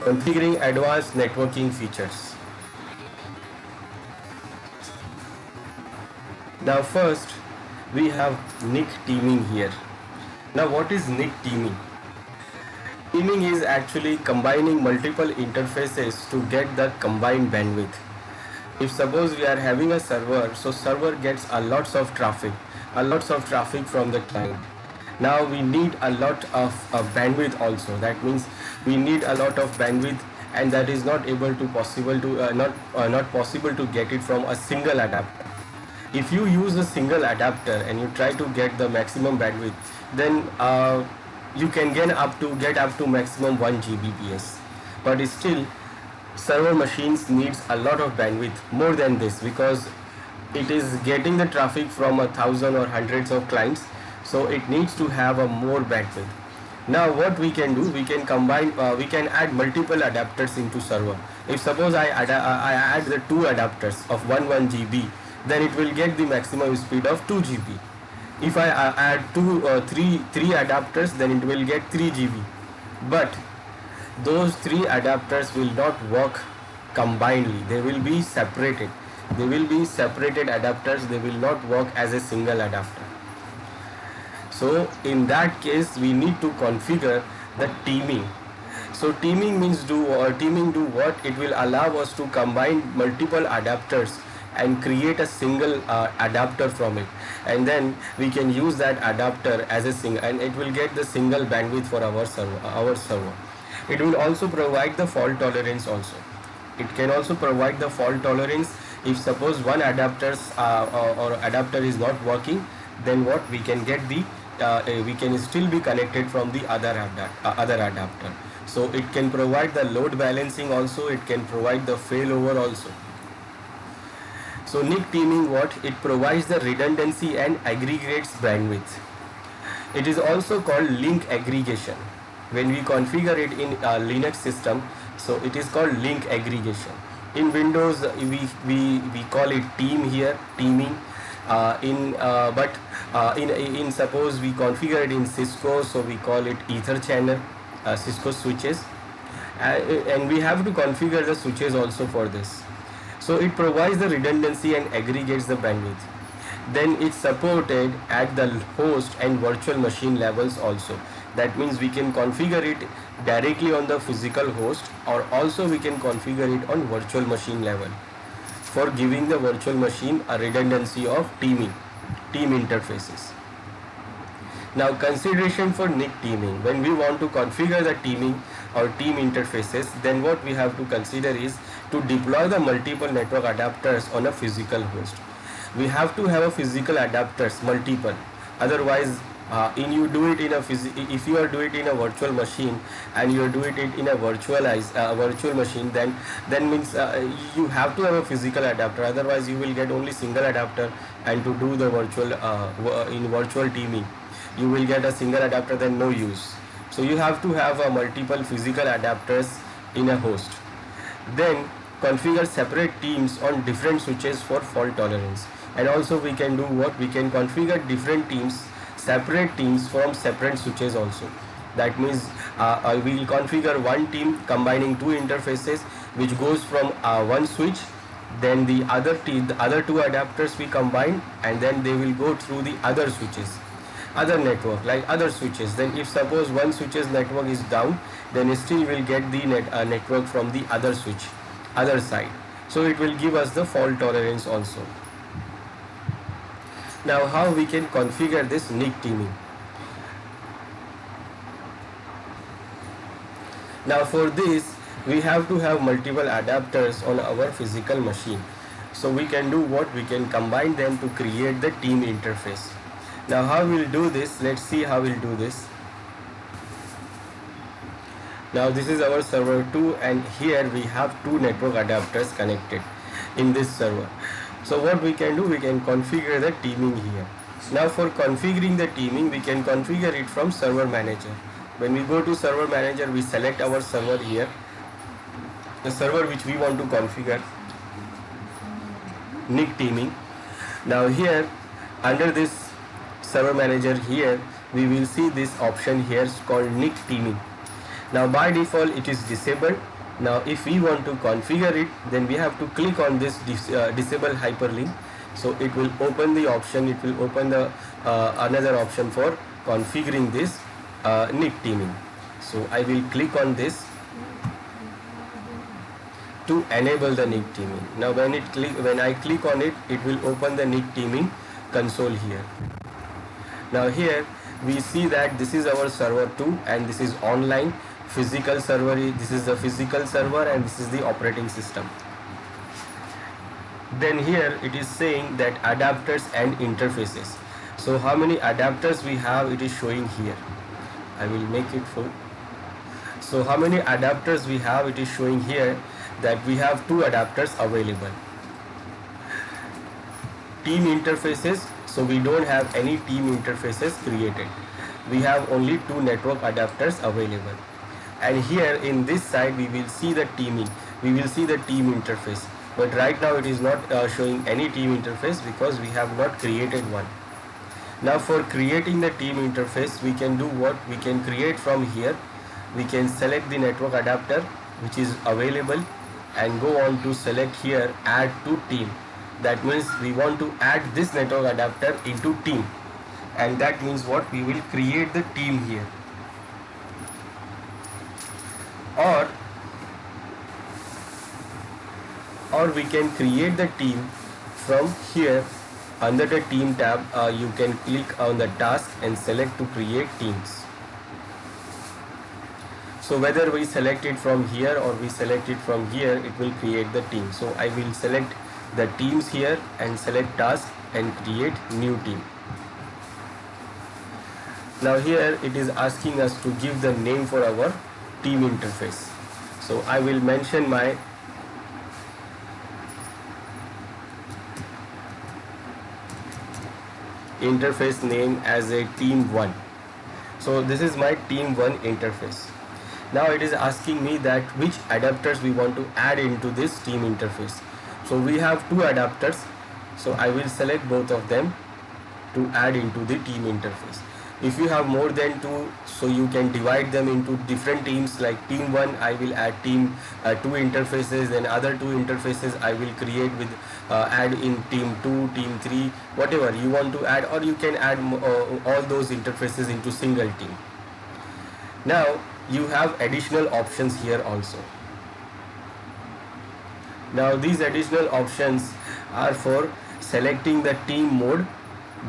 Configuring advanced networking features. Now first we have NIC teaming here. Now what is NIC teaming? Teaming is actually combining multiple interfaces to get the combined bandwidth. If suppose we are having a server, so server gets a lots of traffic from the client. Now we need a lot of bandwidth also. That means we need a lot of bandwidth, and that is not able to possible to not possible to get it from a single adapter. If you use a single adapter and you try to get the maximum bandwidth, then you can get up to maximum 1 Gbps. But still, server machines needs a lot of bandwidth more than this, because it is getting the traffic from 1,000 or hundreds of clients, so it needs to have a more bandwidth. Now what we can do, we can combine, we can add multiple adapters into server. If suppose I add the two adapters of 1 GB, then it will get the maximum speed of 2 GB. If I add three adapters, then it will get 3 GB. But those three adapters will not work combinedly. They will be separated. They will be separated adapters. They will not work as a single adapter. So in that case, we need to configure the teaming. So teaming means do what? It will allow us to combine multiple adapters and create a single adapter from it, and then we can use that adapter as a single, and it will get the single bandwidth for our server. It will also provide the fault tolerance also. It can also provide the fault tolerance. If suppose one adapter or adapter is not working, then what we can get the we can still be connected from the other adapter. So it can provide the load balancing also. It can provide the failover also. So NIC teaming, what it provides the redundancy and aggregates bandwidth. It is also called link aggregation. When we configure it in a Linux system, so it is called link aggregation. In Windows, we call it teaming. In suppose we configure it in Cisco, so we call it ether channel, Cisco switches, and we have to configure the switches also for this. So it provides the redundancy and aggregates the bandwidth. Then it's supported at the host and virtual machine levels also. That means we can configure it directly on the physical host, or also we can configure it on virtual machine level for giving the virtual machine a redundancy of team interfaces. Now consideration for NIC teaming. When we want to configure the teaming or team interfaces, then what we have to consider is to deploy the multiple network adapters on a physical host. We have to have a physical adapters, multiple. Otherwise, if you are doing it in a virtual machine and you are doing it in a virtual machine, then means you have to have a physical adapter. Otherwise, you will get only single adapter, and to do the virtual teaming, you will get a single adapter, then no use. So you have to have multiple physical adapters in a host. Then configure separate teams on different switches for fault tolerance. And also we can do what? We can configure different teams, separate teams from separate switches also. That means we will configure one team combining two interfaces which goes from one switch, then the other two adapters we combine, and then they will go through the other switches, other network, like other switches. Then if suppose one switch's network is down, then still will get the network from the other switch, other side. So it will give us the fault tolerance also. Now how we can configure this NIC teaming? Now for this, we have to have multiple adapters on our physical machine. So we can do what? We can combine them to create the team interface. Now how we'll do this? Let's see how we'll do this. Now this is our server 2, and here we have two network adapters connected in this server. So what we can do? We can configure the teaming here. Now for configuring the teaming, we can configure it from server manager. When we go to server manager, we select our server here, the server which we want to configure, NIC teaming. Now here under this server manager here, we will see this option here called NIC teaming. Now by default it is disabled, Now if we want to configure it, then we have to click on this disable hyperlink. So it will open the option, it will open the another option for configuring this NIC teaming. So I will click on this to enable the NIC teaming. Now when I click on it, it will open the NIC teaming console here. Now here we see that this is our server 2 and this is online physical server. This is the physical server and this is the operating system. Then here it is saying that adapters and interfaces. So how many adapters we have, it is showing here. I will make it full. So how many adapters we have, it is showing here that we have 2 adapters available. Team interfaces, so we don't have any team interfaces created. We have only 2 network adapters available. And here in this side we will see the teaming, we will see the team interface. But right now it is not showing any team interface because we have not created one. Now for creating the team interface, we can do what? We can create from here. We can select the network adapter which is available and go on to select here add to team. That means we want to add this network adapter into team, and that means what? We will create the team here. Or we can create the team from here. Under the team tab, you can click on the task and select to create teams. So whether we select it from here or we select it from here, it will create the team. So I will select the teams here and select task and create new team. Now here it is asking us to give the name for our team interface. So I will mention my interface name as a team 1. So this is my team 1 interface. Now it is asking me that which adapters we want to add into this team interface. So we have 2 adapters, so I will select both of them to add into the team interface. If you have more than 2, so you can divide them into different teams. Like team 1, I will add team 2 interfaces, and other 2 interfaces I will create with add in team 2, team 3, whatever you want to add, or you can add all those interfaces into single team. Now you have additional options here also. Now these additional options are for selecting the team mode.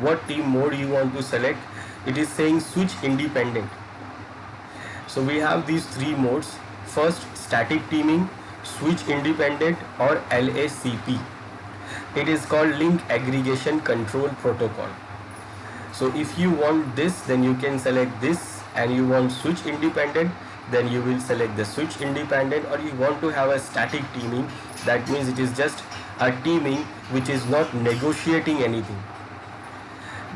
What team mode you want to select? It is saying switch independent. So we have these 3 modes. First, static teaming, switch independent, or LACP. It is called link aggregation control protocol. So if you want this, then you can select this, and you want switch independent, then you will select the switch independent. Or you want to have a static teaming, that means it is just a teaming which is not negotiating anything.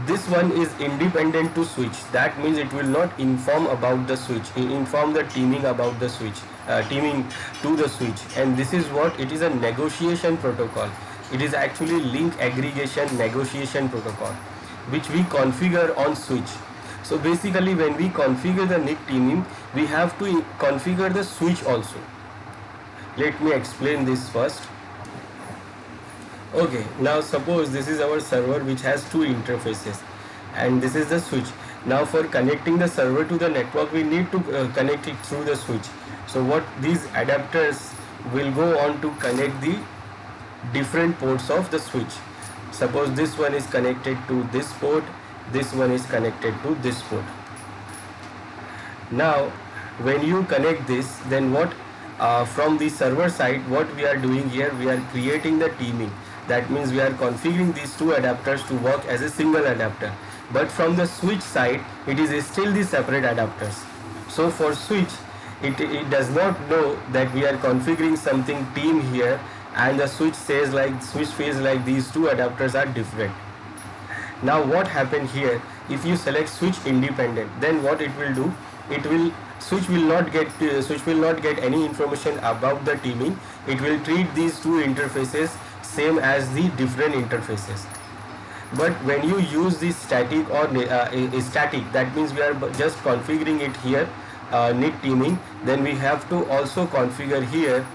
This one is independent to switch, that means it will not inform about the switch, inform the teaming about the switch, teaming to the switch. And this is what? It is a negotiation protocol. It is actually link aggregation negotiation protocol, which we configure on switch. So basically when we configure the NIC teaming, we have to configure the switch also. Let me explain this first. Okay, now suppose this is our server which has 2 interfaces, and this is the switch. Now for connecting the server to the network, we need to connect it through the switch. So what these adapters will go on to connect the different ports of the switch. Suppose this one is connected to this port, this one is connected to this port. Now when you connect this, then what from the server side, what we are doing here, we are creating the teaming. That means we are configuring these 2 adapters to work as a single adapter. But from the switch side, it is still the separate adapters. So for switch, it does not know that we are configuring something team here, and the switch says like, switch feels like these 2 adapters are different. Now what happened here? If you select switch independent, then what it will do? Switch will not get any information about the teaming. It will treat these 2 interfaces same as the different interfaces. But when you use this static or static, that means we are just configuring it here NIC teaming, then we have to also configure here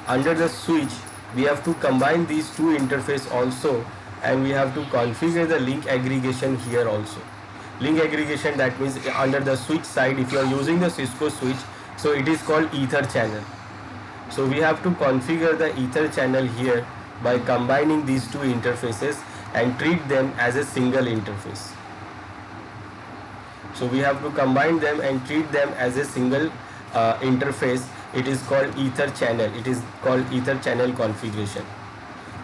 under the switch. We have to combine these two interface also, and we have to configure the link aggregation here also. Link aggregation, that means under the switch side, if you are using the Cisco switch, so it is called ether channel. So we have to configure the ether channel here by combining these two interfaces and treat them as a single interface. So we have to combine them and treat them as a single interface. It is called ether channel. It is called ether channel configuration.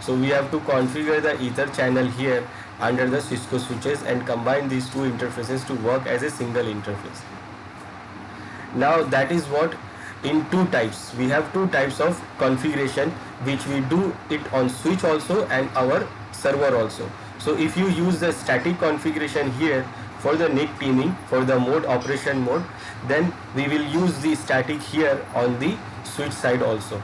So we have to configure the ether channel here under the Cisco switches and combine these two interfaces to work as a single interface. Now that is what in two types. We have two types of configuration which we do it on switch also and our server also. So if you use the static configuration here for the NIC teaming, for the mode operation mode, then we will use the static here on the switch side also.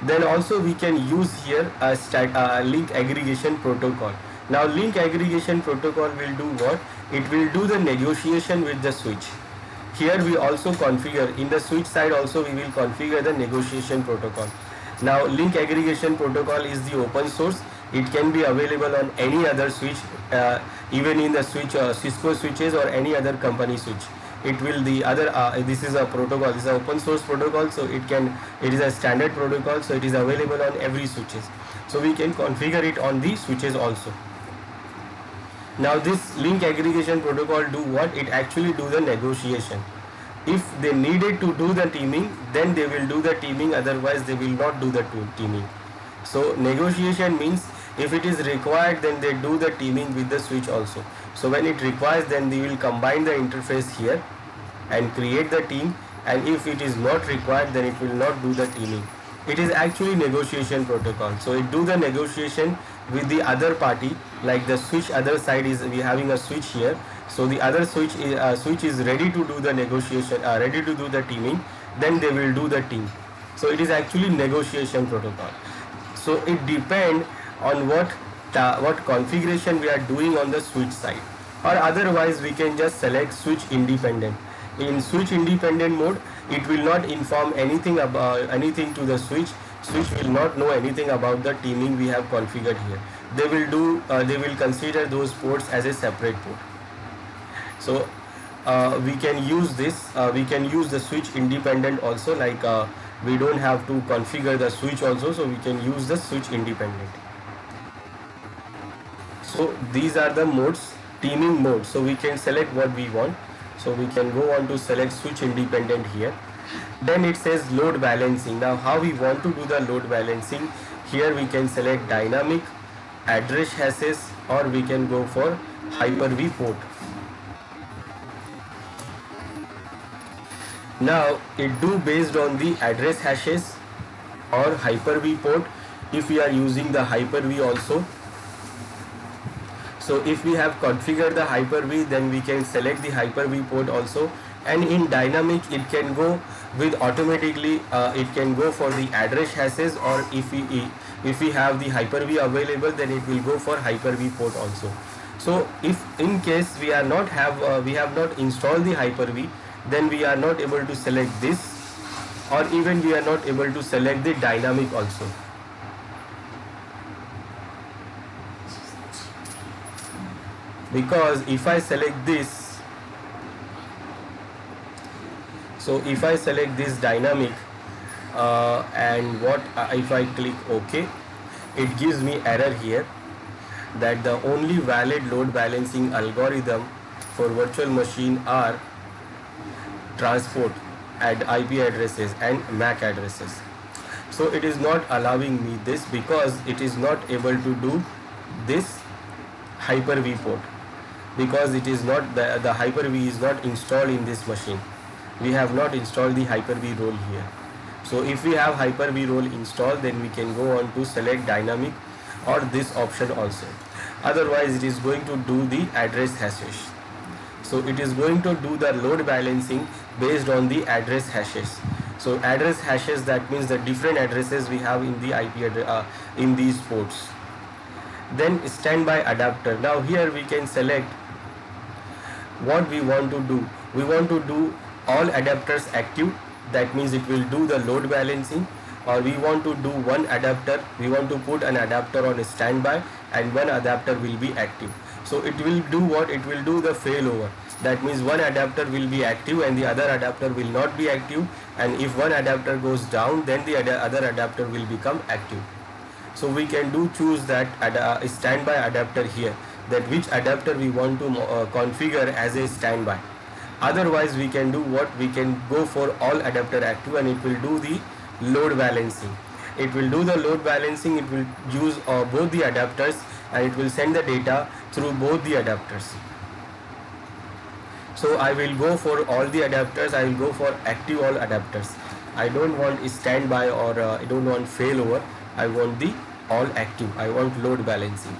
Then also we can use here a link aggregation protocol. Now link aggregation protocol will do what? It will do the negotiation with the switch. Here we also configure, in the switch side also we will configure the negotiation protocol. Now link aggregation protocol is the open source. It can be available on any other switch, even in the switch Cisco switches or any other company switch. It will the other this is a protocol, this is an open source protocol, so it is a standard protocol, so it is available on every switches. So we can configure it on the switches also. Now this link aggregation protocol do what? It actually do the negotiation. If they needed to do the teaming, then they will do the teaming, otherwise they will not do the teaming. So negotiation means if it is required, then they do the teaming with the switch also. So when it requires, then they will combine the interface here and create the team, and if it is not required, then it will not do the teaming. It is actually negotiation protocol. So it do the negotiation with the other party, like the switch other side is we having a switch here. So the other switch is ready to do the negotiation, ready to do the teaming, then they will do the team. So it is actually negotiation protocol. So it depends on what configuration we are doing on the switch side, or otherwise we can just select switch independent. In switch independent mode, it will not inform anything about anything to the switch. Switch will not know anything about the teaming we have configured here. They will consider those ports as a separate port. So we can use this. We can use the switch independent also, like we don't have to configure the switch also, so we can use the switch independent. So these are the modes, teaming mode. So we can select what we want. So we can go on to select switch independent here. Then it says load balancing. Now how we want to do the load balancing? Here we can select dynamic, address hashes, or we can go for Hyper-V port. Now it do based on the address hashes or Hyper-V port if we are using the Hyper-V also. So if we have configured the Hyper-V, then we can select the Hyper-V port also, and in dynamic it can go with automatically it can go for the address hashes, or if we have the Hyper-V available, then it will go for Hyper-V port also. So if in case we have not installed the Hyper-V, then we are not able to select this, or even we are not able to select the dynamic also. Because if I select this, so if I select this dynamic and if I click OK, it gives me error here that the only valid load balancing algorithm for virtual machine are transport at IP addresses and MAC addresses. So it is not allowing me this because it is not able to do this Hyper-V port, because it is not the Hyper-V is not installed in this machine. We have not installed the Hyper-V role here. So if we have Hyper-V role installed, then we can go on to select dynamic or this option also. Otherwise it is going to do the address hashes. So it is going to do the load balancing based on the address hashes. So address hashes, that means the different addresses we have in the IP in these ports. Then standby adapter. Now here we can select what we want to do, we want to do all adapters active, that means it will do the load balancing, or we want to do one adapter, we want to put an adapter on standby and one adapter will be active. So it will do what? It will do the failover. That means one adapter will be active and the other adapter will not be active, and if one adapter goes down, then the other adapter will become active. So we can choose that standby adapter here, that which adapter we want to configure as a standby. Otherwise we can do what? We can go for all adapter active and it will do the load balancing. It will do the load balancing, it will use both the adapters and it will send the data through both the adapters. So I will go for all the adapters, I will go for active all adapters. I don't want standby or I don't want failover, I want the all active, I want load balancing.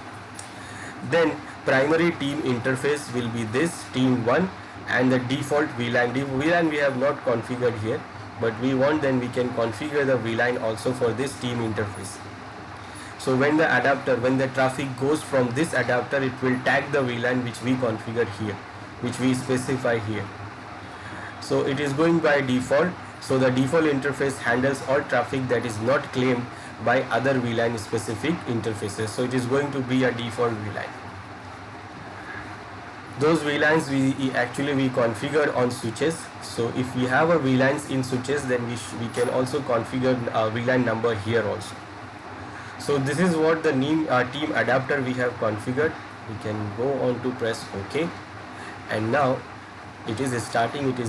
Then primary team interface will be this team 1 and the default VLAN. VLAN we have not configured here, but we want, then we can configure the VLAN also for this team interface. So when the adapter, when the traffic goes from this adapter, it will tag the VLAN which we configured here, which we specify here. So it is going by default. So the default interface handles all traffic that is not claimed by other VLAN specific interfaces. So it is going to be a default VLAN. Those VLANs we configure on switches. So if we have a VLANs in switches, then we can also configure a VLAN number here also. So this is what the team adapter we have configured. We can go on to press OK, and now it is starting. It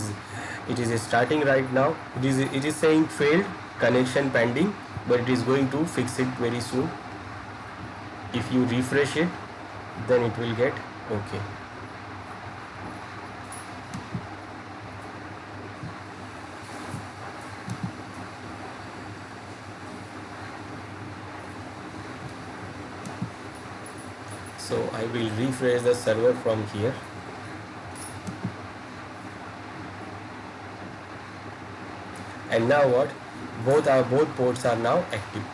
is starting right now. It is saying failed connection pending, but it is going to fix it very soon. If you refresh it, then it will get OK. So I will refresh the server from here. And now what? Both ports are now active.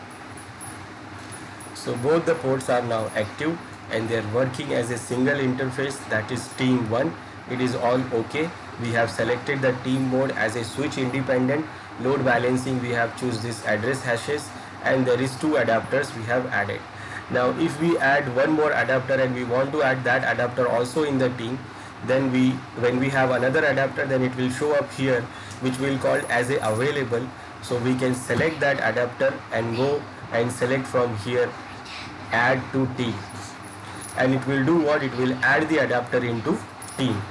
So both the ports are now active and they are working as a single interface, that is team 1. It is all okay. We have selected the team mode as a switch independent. Load balancing, we have choose this address hashes, and there is 2 adapters we have added. Now if we add one more adapter and we want to add that adapter also in the team, then when we have another adapter, then it will show up here, which will call as a available. So we can select that adapter and go and select from here add to team, and it will do what? It will add the adapter into team.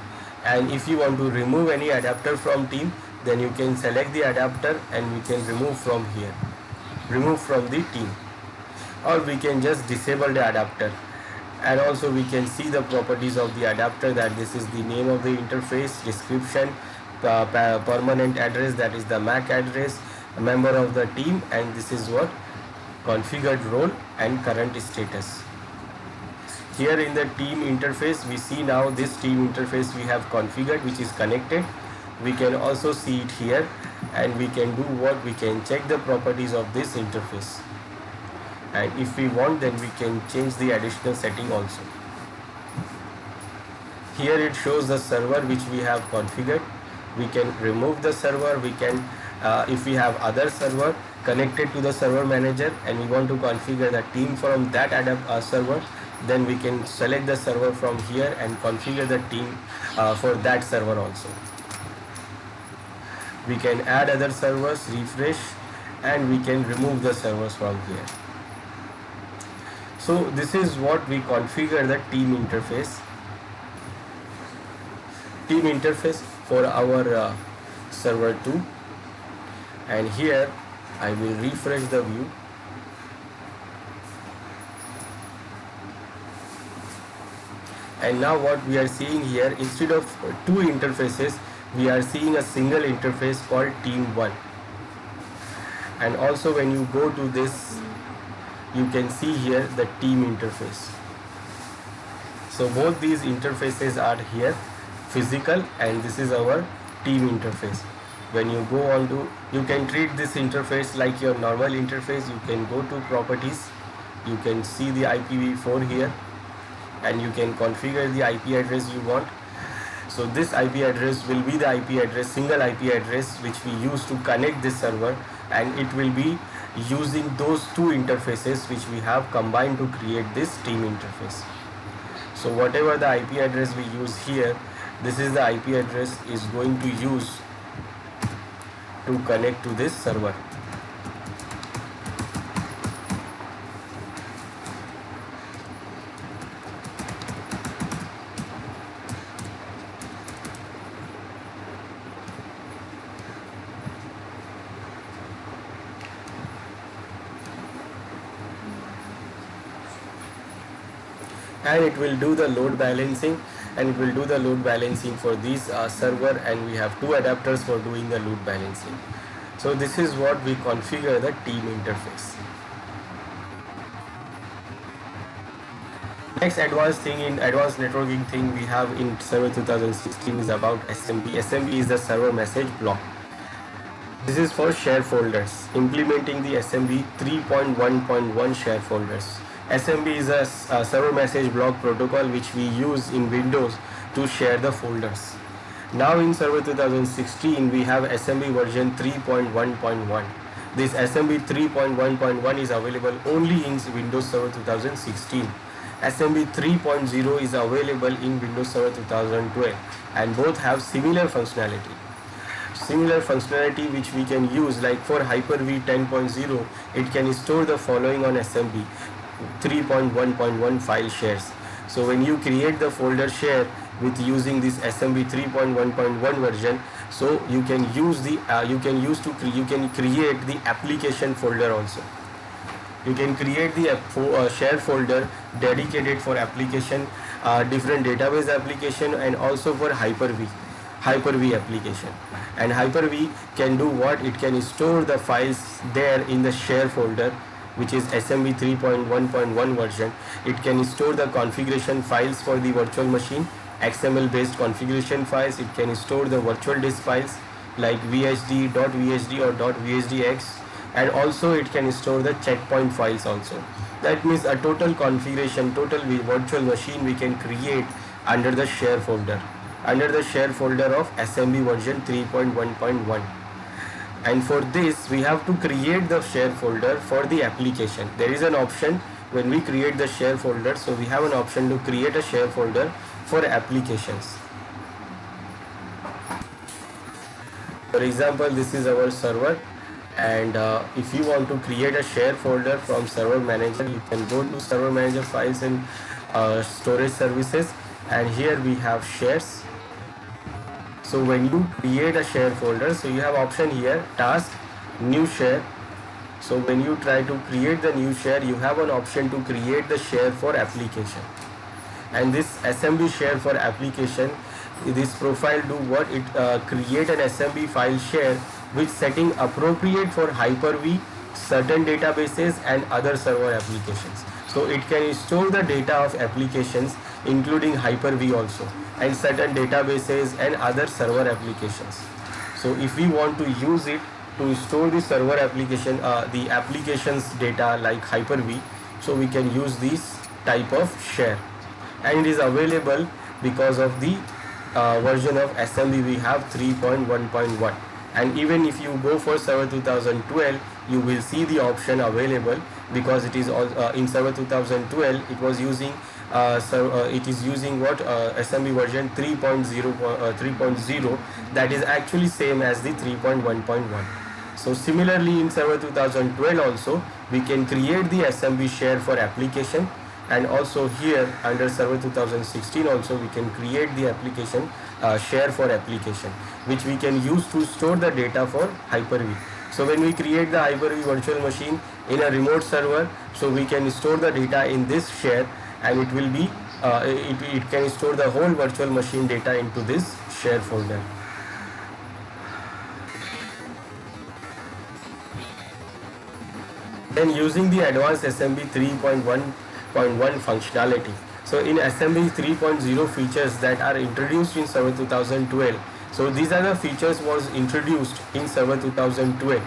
And if you want to remove any adapter from team, then you can select the adapter and we can remove from here, remove from the team, or we can just disable the adapter. And also we can see the properties of the adapter, that this is the name of the interface, description, permanent address, that is the MAC address, a member of the team, and this is what? Configured role and current status. Here in the team interface, we see now this team interface we have configured, which is connected. We can also see it here, and we can do what? We can check the properties of this interface, and if we want, then we can change the additional setting also. Here it shows the server which we have configured. We can remove the server. We can if we have other server connected to the server manager and we want to configure the team from that server, then we can select the server from here and configure the team for that server also. We can add other servers, refresh, and we can remove the servers from here. So this is what we configure the team interface. Team interface for our server 2, and here I will refresh the view. And now what we are seeing here, instead of 2 interfaces, we are seeing a single interface called team 1. And also when you go to this, you can see here the team interface. So both these interfaces are here, physical, and this is our team interface. When you go on to, you can treat this interface like your normal interface. You can go to properties, you can see the IPv4 here, and you can configure the IP address you want. So this IP address will be the IP address, single IP address which we use to connect this server, and it will be using those two interfaces which we have combined to create this team interface. So whatever the IP address we use here, this is the IP address is going to use to connect to this server. And it will do the load balancing, for these server, and we have two adapters for doing the load balancing. So this is what we configure the team interface. Next advanced networking thing we have in Server 2016 is about SMB. SMB is the server message block. This is for share folders, implementing the SMB 3.1.1 share folders. SMB is a server message block protocol which we use in Windows to share the folders. Now in Server 2016 we have SMB version 3.1.1. This SMB 3.1.1 is available only in Windows Server 2016. SMB 3.0 is available in Windows Server 2012, and both have similar functionality which we can use. Like for Hyper-V 10.0, it can store the following on SMB 3.1.1 file shares. So when you create the folder share with using this SMB 3.1.1 version, so you can use the you can create the application folder also. You can create the share folder dedicated for application, different database application, and also for Hyper-V application. And Hyper-V can do what? It can store the files there in the share folder, which is SMB 3.1.1 version. It can store the configuration files for the virtual machine, XML based configuration files. It can store the virtual disk files like VHD, .vhd or .vhdx, and also it can store the checkpoint files also. That means a total configuration, total virtual machine we can create under the share folder, of SMB version 3.1.1. And for this we have to create the share folder for the application. There is an option when we create the share folder, so we have an option to create a share folder for applications. For example, this is our server, and if you want to create a share folder from server manager, you can go to server manager files and storage services, and here we have shares. So when you create a share folder, so you have option here, task, new share. So when you try to create the new share, you have an option to create the share for application. And this SMB share for application, this profile do what? It create an SMB file share which setting appropriate for Hyper-V, certain databases and other server applications. So it can store the data of applications including Hyper-V also, and certain databases and other server applications. So if we want to use it to store the server application, the applications data like Hyper-V, so we can use this type of share, and it is available because of the version of SMB we have 3.1.1. And even if you go for Server 2012, you will see the option available, because it is in Server 2012 it was using it is using what SMB version 3.0, that is actually same as the 3.1.1. So similarly in Server 2012 also we can create the SMB share for application, and also here under Server 2016 also we can create the application share for application, which we can use to store the data for Hyper-V. So when we create the Hyper-V virtual machine in a remote server, so we can store the data in this share, and it will be it can store the whole virtual machine data into this share folder. Then using the advanced SMB 3.1.1 functionality. So in SMB 3.0 features that are introduced in Server 2012. So these are the features was introduced in Server 2012.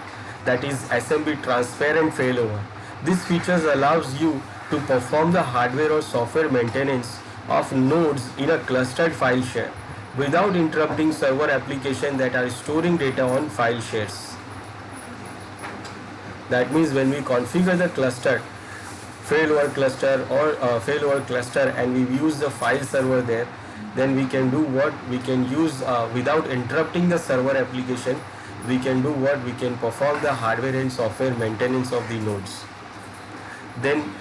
That is SMB transparent failover. These features allows you to perform the hardware or software maintenance of nodes in a clustered file share. without interrupting server applications that are storing data on file shares. That means when we configure the cluster, failover cluster or failover cluster, and we use the file server there, then we can do what we can use without interrupting the server application. We can do what we can perform the hardware and software maintenance of the nodes. Then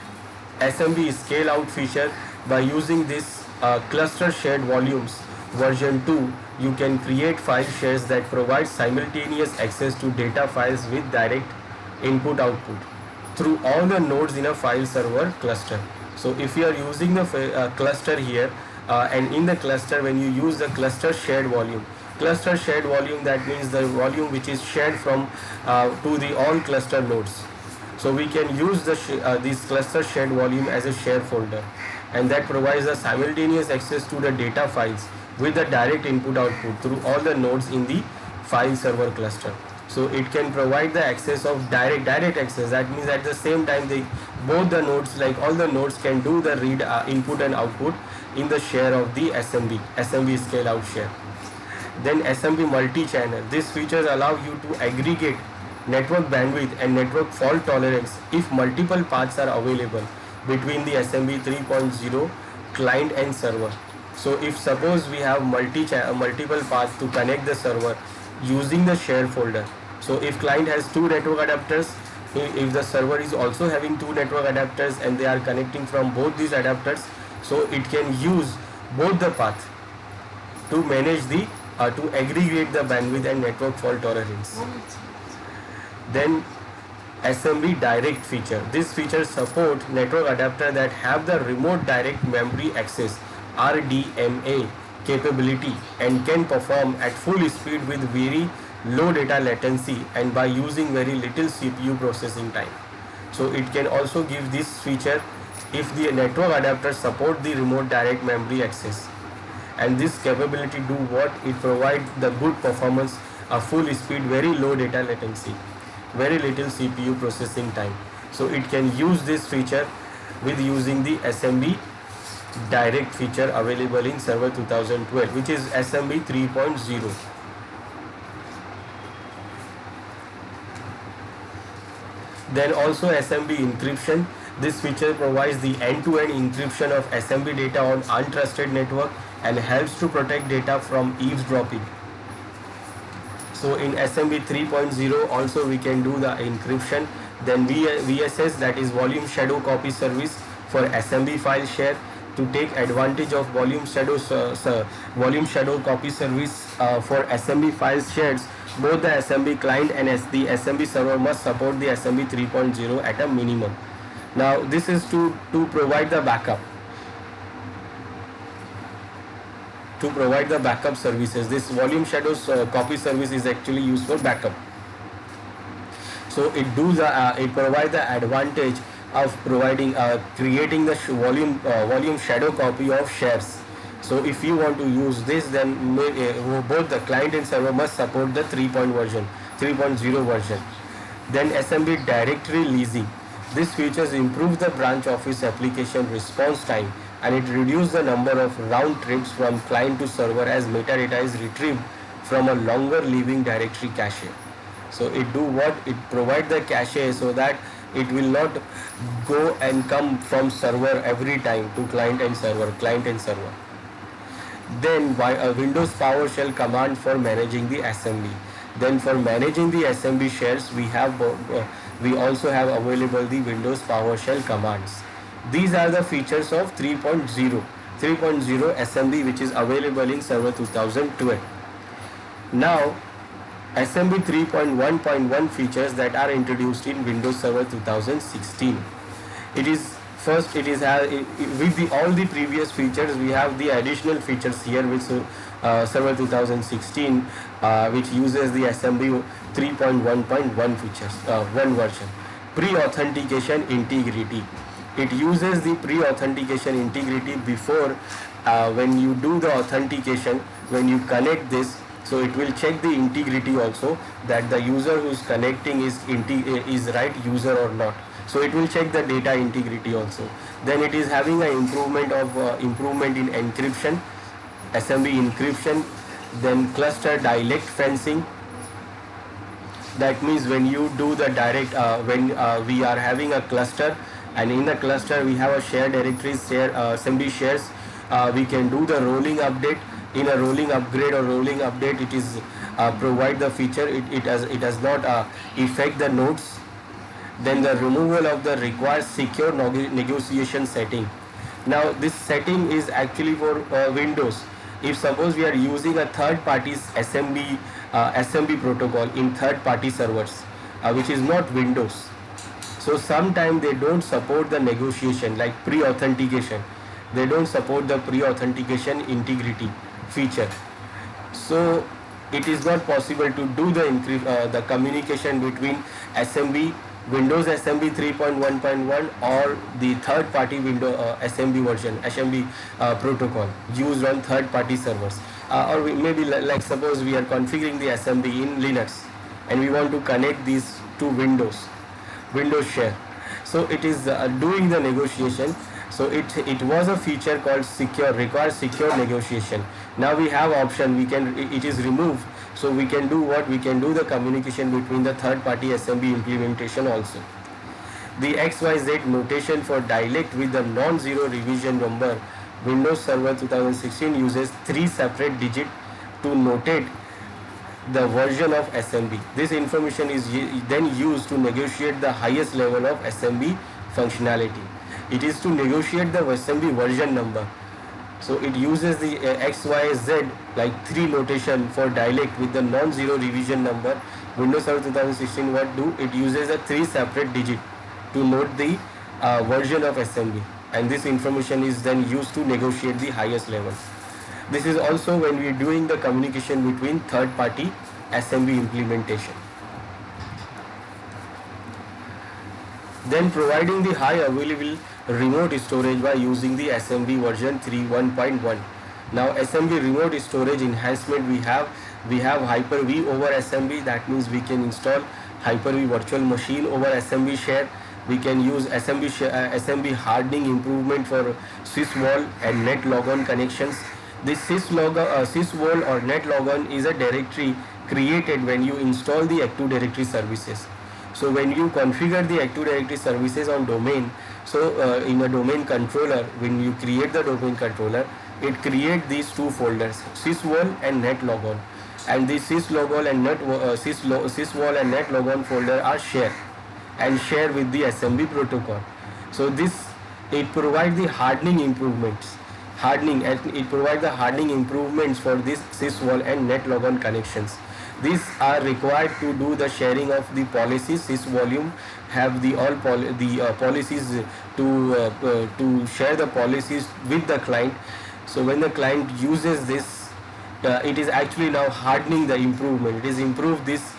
SMB scale out feature, by using this cluster shared volumes version 2, you can create file shares that provide simultaneous access to data files with direct input output through all the nodes in a file server cluster. So if you are using the cluster here, and in the cluster, when you use the cluster shared volume, that means the volume which is shared from to the all cluster nodes. So we can use the this cluster shared volume as a share folder, and that provides a simultaneous access to the data files with the direct input output through all the nodes in the file server cluster. So it can provide the access of direct access. That means at the same time both the nodes, like all the nodes, can do the read input and output in the share of the SMB scale out share. Then SMB multi-channel. These features allow you to aggregate network bandwidth and network fault tolerance if multiple paths are available between the SMB 3.0 client and server. So if suppose we have multiple paths to connect the server using the share folder. So if client has two network adapters, if the server is also having two network adapters and they are connecting from both these adapters, so it can use both the path to manage the to aggregate the bandwidth and network fault tolerance. Then SMB direct feature. This feature support network adapter that have the remote direct memory access RDMA capability and can perform at full speed with very low data latency and by using very little CPU processing time. So it can also give this feature if the network adapter support the remote direct memory access. And this capability do what? It provides the good performance, a full speed, very low data latency, very little CPU processing time. So it can use this feature with using the SMB direct feature available in Server 2012, which is SMB 3.0. Then also SMB encryption. This feature provides the end-to-end encryption of SMB data on untrusted network and helps to protect data from eavesdropping. So in SMB 3.0 also we can do the encryption. Then VSS, that is volume shadow copy service for SMB file share. To take advantage of volume shadow copy service for SMB files shared, both the SMB client and the SMB server must support the SMB 3.0 at a minimum. Now this is to provide the backup. To provide the backup services, this volume shadows copy service is actually used for backup. So it provides the advantage of providing creating the volume shadow copy of shares. So if you want to use this, then both the client and server must support the 3.0 version. Then SMB directory leasing. This features improve the branch office application response time, and it reduces the number of round trips from client to server as metadata is retrieved from a longer living directory cache. So it do what? It provide the cache so that it will not go and come from server every time to client and server. Then by a Windows PowerShell command for managing the SMB. Then for managing the SMB shares, we also have available the Windows PowerShell commands. These are the features of 3.0 SMB, which is available in Server 2012. Now SMB 3.1.1 features that are introduced in Windows Server 2016. With all the previous features, we have the additional features here with Server 2016, which uses the SMB 3.1.1 features, one version. Pre-authentication integrity. It uses the pre-authentication integrity before when you do the authentication, when you connect this. So it will check the integrity also, that the user who is connecting is right user or not. So it will check the data integrity also. Then it is having an improvement in encryption. SMB encryption, then cluster direct fencing. That means when you do the direct, when we are having a cluster, and in the cluster we have a shared directories, share SMB shares, we can do the rolling update. In a rolling upgrade or rolling update, it is provide the feature, it does not affect the nodes. Then the removal of the required secure negotiation setting. Now this setting is actually for Windows. If suppose we are using a third party's SMB protocol in third party servers, which is not Windows, so sometimes they don't support the negotiation like pre-authentication. They don't support the pre-authentication integrity feature. So it is not possible to do the communication between SMB, Windows SMB 3.1.1 or the third party Windows SMB version, SMB protocol used on third party servers. Or maybe like suppose we are configuring the SMB in Linux and we want to connect these to Windows share. So it is doing the negotiation. So it was a feature called requires secure negotiation. Now we have option, it is removed. So we can do what? We can do the communication between the third party SMB implementation also. The XYZ notation for direct with the non-zero revision number, Windows Server 2016 uses 3 separate digits to notate the version of SMB. This information is then used to negotiate the highest level of SMB functionality. It is to negotiate the SMB version number. So it uses the XYZ like 3 notation for direct with the non-zero revision number. Windows Server 2016 what do? It uses a 3 separate digit to note the version of SMB, and this information is then used to negotiate the highest level. This is also when we are doing the communication between third party SMB implementation. Then providing the high available remote storage by using the SMB version 3.1.1. Now SMB remote storage enhancement we have Hyper-V over SMB. That means we can install Hyper-V virtual machine over SMB share. We can use SMB hardening improvement for sysvol and net logon connections. This sysvol or net logon is a directory created when you install the Active Directory services. So when you configure the Active Directory services on domain, so in a domain controller, when you create the domain controller, it creates these 2 folders, sysvol and net logon, and the sysvol and net logon folder are shared with the SMB protocol. So it provides the hardening improvements. It provides the hardening improvements for this sysvol and net logon connections. These are required to do the sharing of the policies. Sysvolume have the policies to share the policies with the client. So when the client uses this, it is actually now hardening the improvement. It is improved this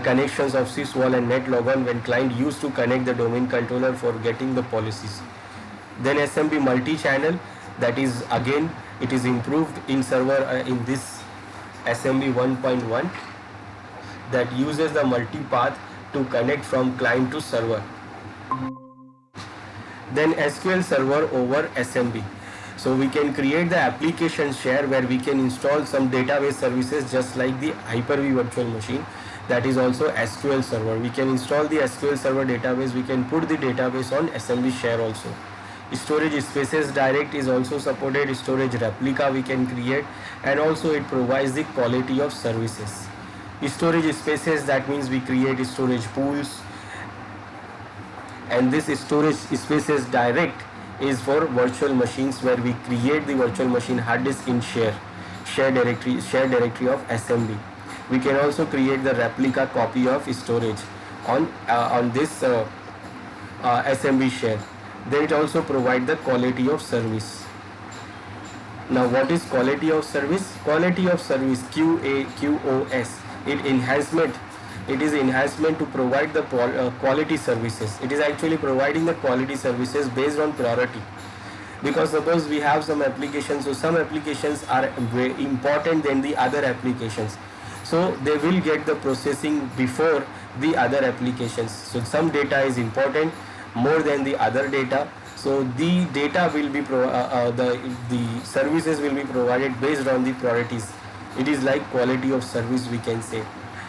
connections of sysvol and net logon when client used to connect the domain controller for getting the policies. Then SMB multi-channel, that is again it is improved in server in this SMB 1.1 that uses the multi-path to connect from client to server. Then SQL Server over SMB. So we can create the application share where we can install some database services just like the Hyper-V virtual machine. That is also SQL Server. We can install the SQL Server database. We can put the database on SMB share also. Storage spaces direct is also supported. Storage replica we can create, and also it provides the quality of services. Storage spaces, that means we create storage pools, and this storage spaces direct is for virtual machines where we create the virtual machine hard disk in share directory of SMB. We can also create the replica copy of storage on this SMB share. Then it also provides the quality of service. Now what is quality of service? Quality of service, QoS. It is enhancement to provide the quality services. It is actually providing the quality services based on priority. Because suppose we have some applications, so some applications are very important than the other applications. So they will get the processing before the other applications. So some data is important more than the other data. So the data will be the services will be provided based on the priorities. It is like quality of service, we can say.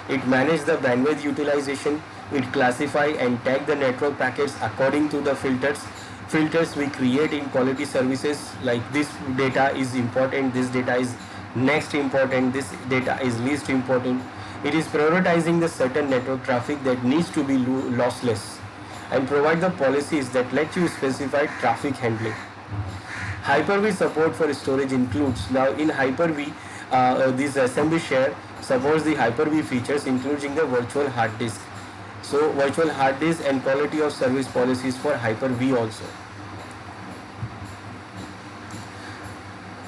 It manages the bandwidth utilization. It classify and tag the network packets according to the filters we create in quality services, like this data is important, this data is next important, this data is least important. It is prioritizing the certain network traffic that needs to be lossless, and provide the policies that let you specify traffic handling. Hyper-V support for storage includes, now in Hyper-V, this assembly share supports the Hyper-V features including the virtual hard disk. So virtual hard disk and quality of service policies for Hyper-V also.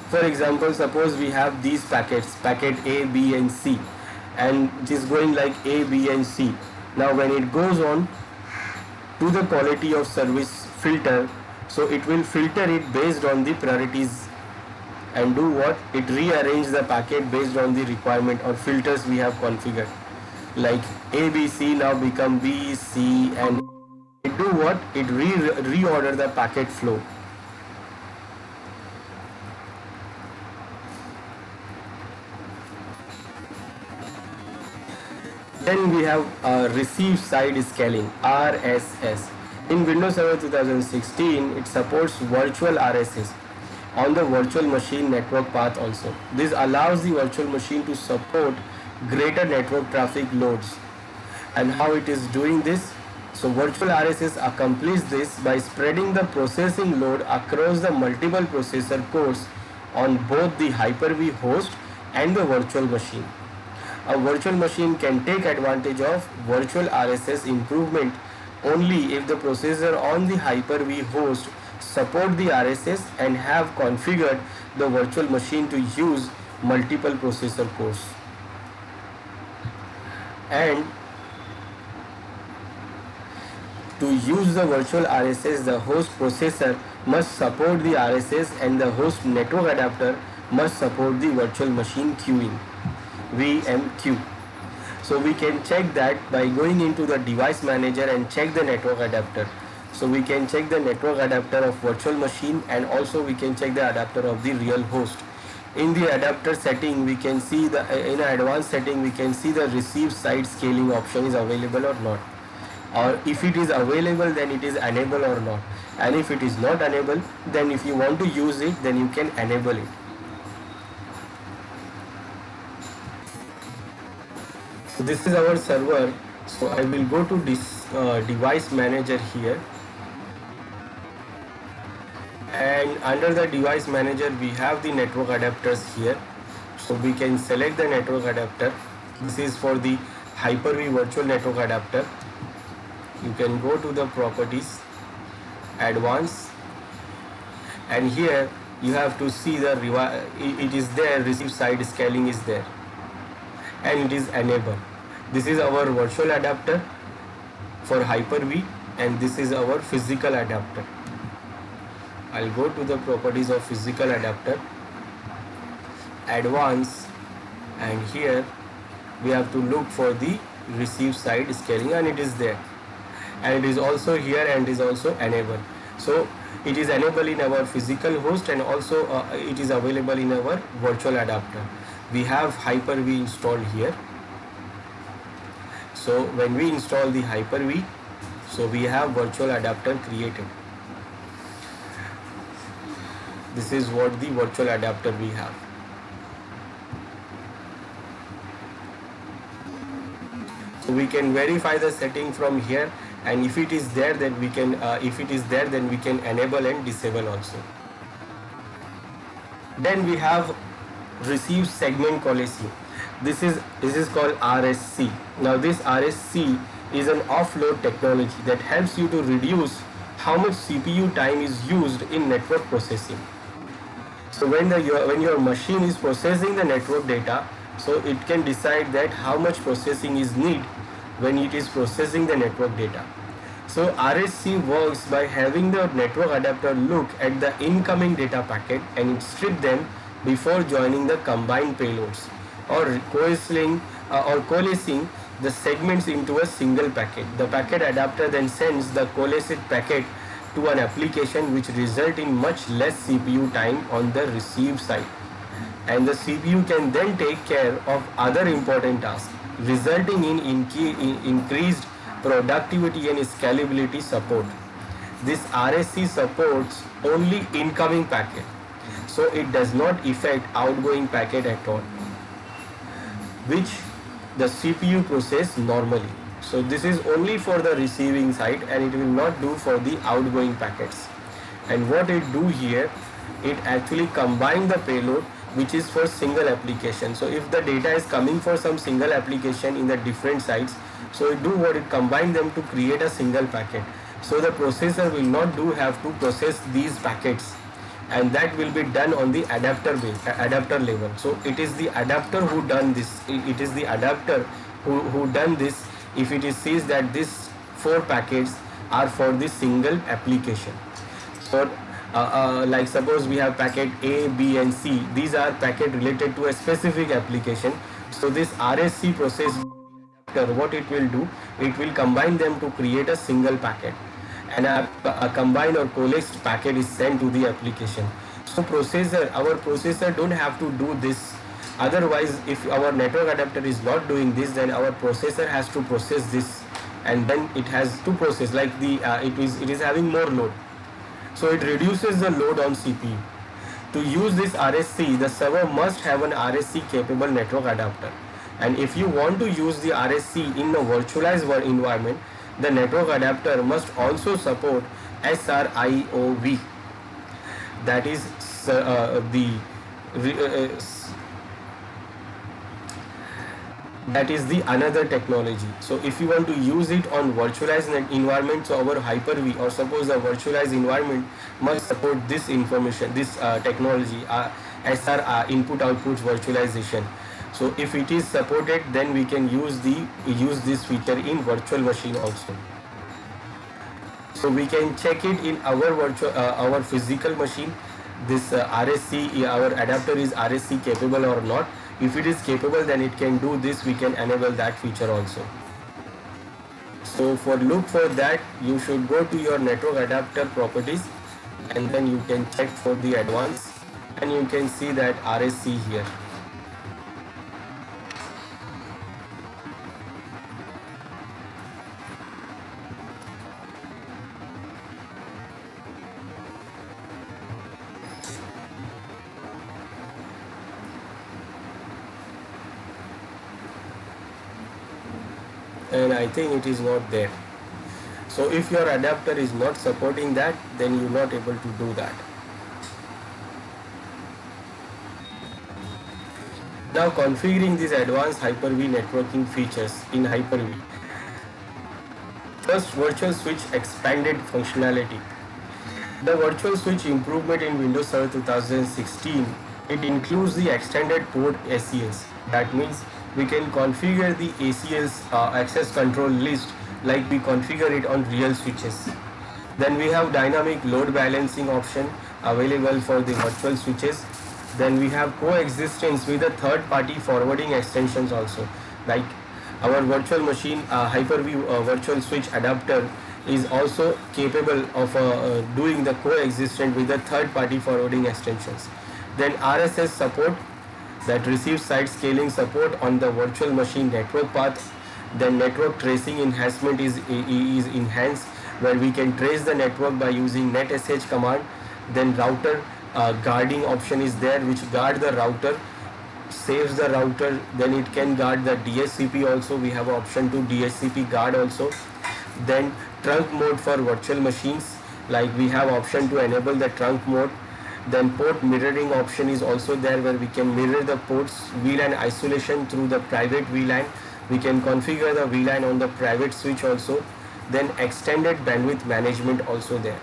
For example, suppose we have these packets, packet A, B and C, and it is going like A, B and C. Now when it goes on to the quality of service filter, so it will filter it based on the priorities and do what? It rearrange the packet based on the requirement or filters we have configured. Like A, B, C now become B, C, and it do what? It reorder the packet flow. Then we have receive side scaling, RSS. In Windows Server 2016, it supports virtual RSS on the virtual machine network path also. This allows the virtual machine to support greater network traffic loads. And how it is doing this? So virtual RSS accomplishes this by spreading the processing load across the multiple processor cores on both the Hyper-V host and the virtual machine. A virtual machine can take advantage of virtual RSS improvement only if the processor on the Hyper-V host support the RSS and have configured the virtual machine to use multiple processor cores. And to use the virtual RSS, the host processor must support the RSS and the host network adapter must support the virtual machine queuing, VMQ. So we can check that by going into the device manager and check the network adapter. So we can check the network adapter of virtual machine, and also we can check the adapter of the real host. In the adapter setting, we can see the in advanced setting we can see the receive side scaling option is available or not, or if it is available then it is enabled or not, and if it is not enabled, then if you want to use it, then you can enable it. So this is our server. So I will go to this device manager here, and under the device manager we have the network adapters here. So we can select the network adapter. This is for the Hyper-V virtual network adapter. You can go to the properties, advanced, and here you have to see the it is there, receive side scaling is there, and it is enabled. This is our virtual adapter for Hyper-V, and this is our physical adapter. I'll go to the properties of physical adapter, advanced, and here we have to look for the receive side scaling, and it is there, and it is also here and is also enabled. So it is enabled in our physical host, and also it is available in our virtual adapter. We have Hyper-V installed here. So when we install the Hyper-V, so we have virtual adapter created. This is what the virtual adapter we have. So we can verify the setting from here, and if it is there, then we can enable and disable also. Then we have receive segment coalescing. This is called RSC. Now this RSC is an offload technology that helps you to reduce how much CPU time is used in network processing. So when your machine is processing the network data, so it can decide that how much processing is needed when it is processing the network data. So RSC works by having the network adapter look at the incoming data packet and it strip them before joining the combined payloads, or coalescing the segments into a single packet. The packet adapter then sends the coalesced packet to an application which result in much less CPU time on the receive side, and the CPU can then take care of other important tasks, resulting in increased productivity and scalability support. This RSC supports only incoming packet, so it does not affect outgoing packet at all, which the CPU process normally. So this is only for the receiving side and it will not do for the outgoing packets. And what it do here, it actually combine the payload which is for single application. So if the data is coming for some single application in the different sites, so it do what, it combine them to create a single packet. So the processor will not do have to process these packets, and that will be done on the adapter level. So it is the adapter who done this. It is the adapter who done this if it is sees that these 4 packets are for the single application. So like suppose we have packet A, B and C. These are packet related to a specific application. So this RSC process, what it will do, it will combine them to create a single packet, and a combined or coalesced packet is sent to the application. So our processor don't have to do this. Otherwise, if our network adapter is not doing this, then our processor has to process this, and then it has to process like it is having more load. So it reduces the load on CPU. To use this RSC, the server must have an RSC capable network adapter. And if you want to use the RSC in a virtualized environment, the network adapter must also support SRIOV. That is the another technology. So if you want to use it on virtualized environment, so our Hyper-V or suppose a virtualized environment must support this information, this technology, SR input output virtualization. So if it is supported, then we can use this feature in virtual machine also. So we can check it in our physical machine. This RSC, our adapter is RSC capable or not. If it is capable, then it can do this. We can enable that feature also. So look for that, you should go to your network adapter properties, and then you can check for the advanced, and you can see that RSC here. And I think it is not there. So if your adapter is not supporting that, then you're not able to do that. Now configuring these advanced Hyper-V networking features in Hyper-V. First, virtual switch expanded functionality. The virtual switch improvement in Windows Server 2016, it includes the extended port ACLs. That means we can configure the ACLs access control list like we configure it on real switches. Then we have dynamic load balancing option available for the virtual switches. Then we have coexistence with the third-party forwarding extensions also. Like our virtual machine Hyper-V virtual switch adapter is also capable of doing the coexistence with the third-party forwarding extensions. Then RSS support, that receive side scaling support on the virtual machine network path. Then network tracing enhancement is enhanced, where we can trace the network by using netsh command. Then router guarding option is there, which guard the router, saves the router. Then it can guard the DHCP also. We have option to DHCP guard also. Then trunk mode for virtual machines, like we have option to enable the trunk mode. Then port mirroring option is also there, where we can mirror the ports VLAN isolation through the private VLAN. We can configure the VLAN on the private switch also. Then extended bandwidth management also there.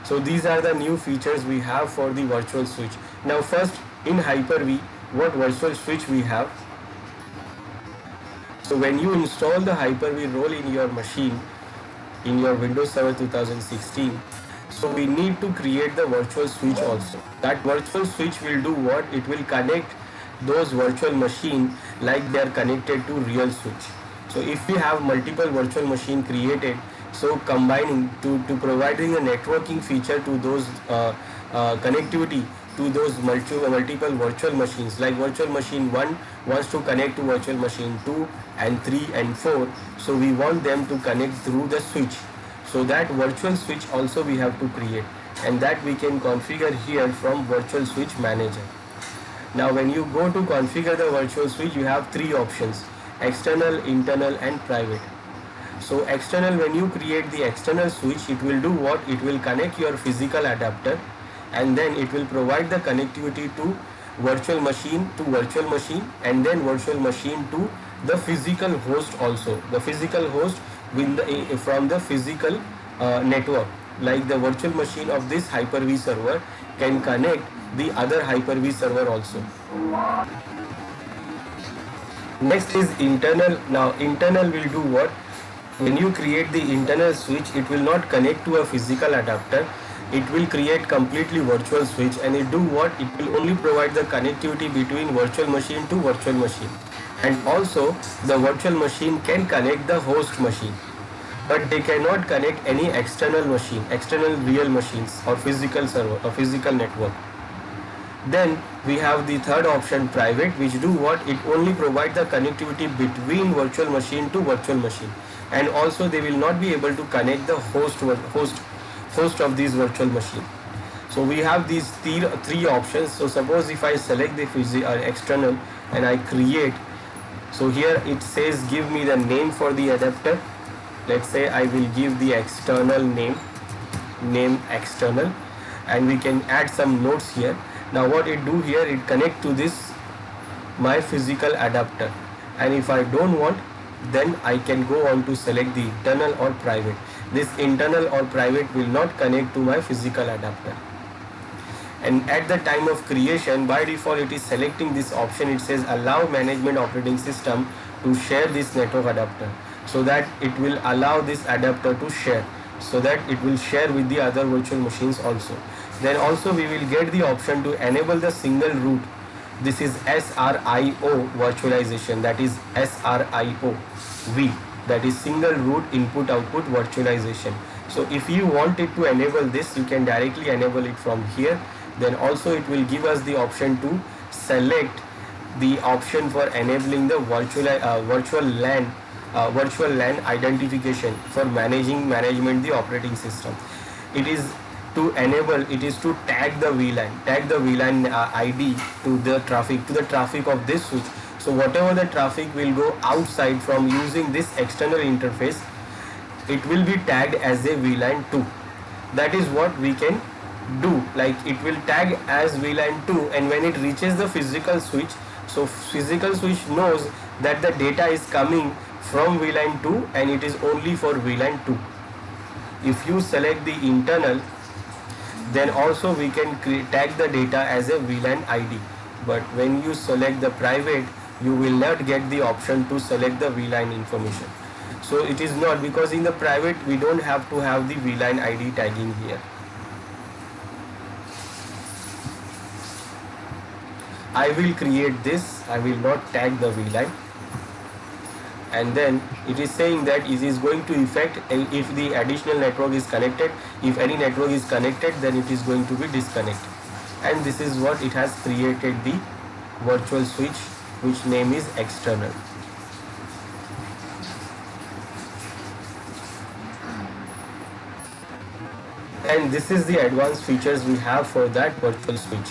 So these are the new features we have for the virtual switch. Now first, in Hyper-V, what virtual switch we have? So when you install the Hyper-V role in your machine, in your Windows Server 2016, so we need to create the virtual switch also. That virtual switch will do what? It will connect those virtual machine like they are connected to real switch. So if we have multiple virtual machine created, So combining to providing a networking feature to those connectivity to those multiple virtual machines, like virtual machine 1 wants to connect to virtual machine 2 and 3 and 4. So we want them to connect through the switch. So that virtual switch also we have to create, and that we can configure here from virtual switch manager. Now when you go to configure the virtual switch, you have three options: external, internal and private. So external, when you create the external switch, it will do what? It will connect your physical adapter, and then it will provide the connectivity to virtual machine and then virtual machine to the physical host also. The physical host with from the physical network, like the virtual machine of this Hyper-V server can connect the other Hyper-V server also. Next is internal. Now internal will do what? When you create the internal switch, it will not connect to a physical adapter. It will create completely virtual switch, and it do what? It will only provide the connectivity between virtual machine to virtual machine. And also the virtual machine can connect the host machine, but they cannot connect any external machine, external real machines or physical server or physical network. Then we have the third option, private, which do what? It only provide the connectivity between virtual machine to virtual machine, and also they will not be able to connect the host of this virtual machine. So we have these three options. So suppose if I select the external and I create, so here it says give me the name for the adapter. Let's say I will give the external name external, and we can add some notes here. Now what it do here, it connect to this my physical adapter, and if I don't want, then I can go on to select the internal or private. This internal or private will not connect to my physical adapter. And at the time of creation, by default it is selecting this option. It says allow management operating system to share this network adapter, so that it will allow this adapter to share, so that it will share with the other virtual machines also. Then also we will get the option to enable the single root. This is SRIO virtualization, that is SRIO V, that is single root input output virtualization. So if you wanted to enable this, you can directly enable it from here. Then also it will give us the option to select the option for enabling the virtual LAN identification for management the operating system. It is to enable, it is to tag the VLAN ID to the traffic of this switch. So whatever the traffic will go outside from using this external interface, it will be tagged as a VLAN 2. That is what we can do. Like it will tag as VLAN 2, and when it reaches the physical switch, so physical switch knows that the data is coming from VLAN 2 and it is only for VLAN 2. If you select the internal, then also we can tag the data as a VLAN ID. But when you select the private, you will not get the option to select the VLAN information. So it is not, because in the private we don't have to have the VLAN ID tagging here. I will create this, I will not tag the VLAN. And then it is saying that it is going to affect if the additional network is connected. If any network is connected, then it is going to be disconnected. And this is what it has created, the virtual switch, which name is external. And this is the advanced features we have for that virtual switch.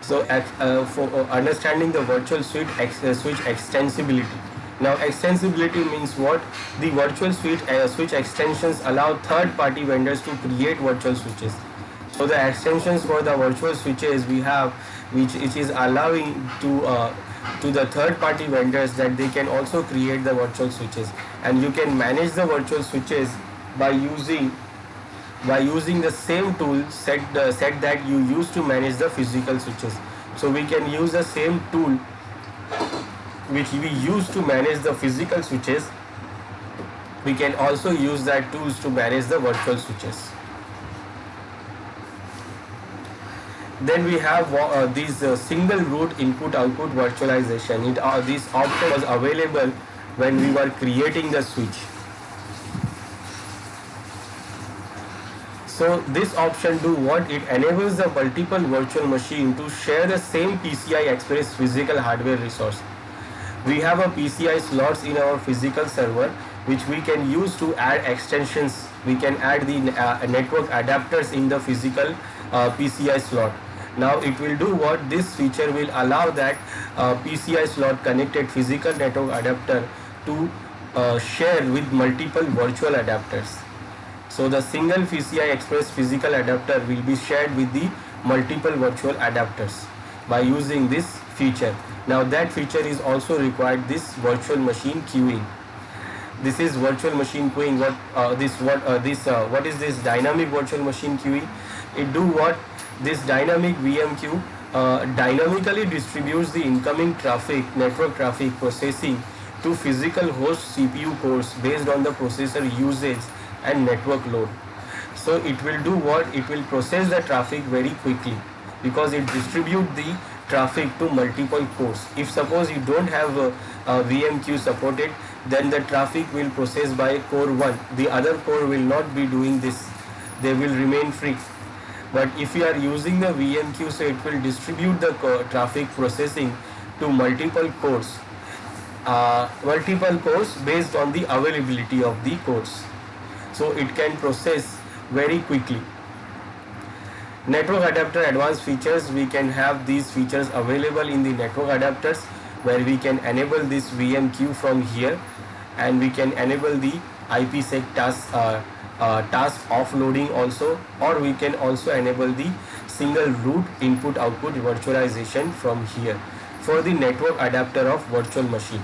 So for understanding the virtual switch extensibility. Now extensibility means what? The virtual switch extensions allow third-party vendors to create virtual switches. So the extensions for the virtual switches we have, which is allowing to the third-party vendors that they can also create the virtual switches, and you can manage the virtual switches by using the same tool set that you use to manage the physical switches. So we can use the same tool which we use to manage the physical switches. We can also use that tools to manage the virtual switches. Then we have this single root input output virtualization. This option was available when we were creating the switch. So this option do what? It enables the multiple virtual machine to share the same PCI Express physical hardware resource. We have a PCI slots in our physical server which we can use to add extensions. We can add the network adapters in the physical PCI slot. Now it will do what? This feature will allow that PCI slot connected physical network adapter to share with multiple virtual adapters. So the single PCI Express physical adapter will be shared with the multiple virtual adapters by using this feature. Now that feature is also required this virtual machine queuing. This is virtual machine queuing. What is this dynamic virtual machine queuing? It do what? This dynamic VM queue dynamically distributes the incoming traffic, network traffic processing to physical host CPU cores based on the processor usage and network load. So it will do what? It will process the traffic very quickly because it distributes the traffic to multiple cores. If suppose you don't have a VM queue supported, then the traffic will process by core 1. The other core will not be doing this. They will remain free. But if you are using the VM queue, so it will distribute the traffic processing to multiple cores based on the availability of the cores. So it can process very quickly. Network adapter advanced features, we can have these features available in the network adapters where we can enable this VM queue from here, and we can enable the IPsec task offloading also, or we can also enable the single root input output virtualization from here for the network adapter of virtual machine.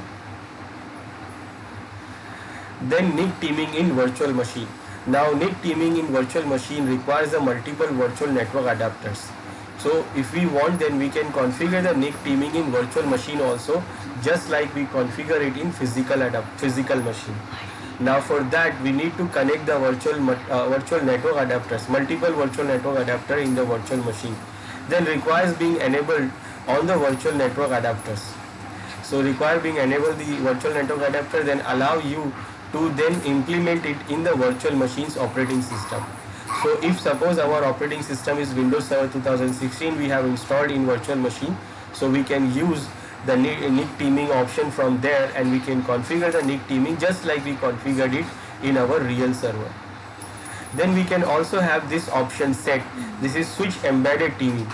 Then NIC teaming in virtual machine. Now NIC teaming in virtual machine requires a multiple virtual network adapters. So if we want, then we can configure the NIC teaming in virtual machine also, just like we configure it in physical machine. Now for that we need to connect the virtual network adapters, multiple virtual network adapter in the virtual machine. Then requires being enabled on the virtual network adapters. So require being enabled the virtual network adapter, then allow you to then implement it in the virtual machine's operating system. So if suppose our operating system is Windows Server 2016, we have installed in virtual machine, so we can use the NIC teaming option from there, and we can configure the NIC teaming just like we configured it in our real server. Then we can also have this option set. This is switch embedded teaming.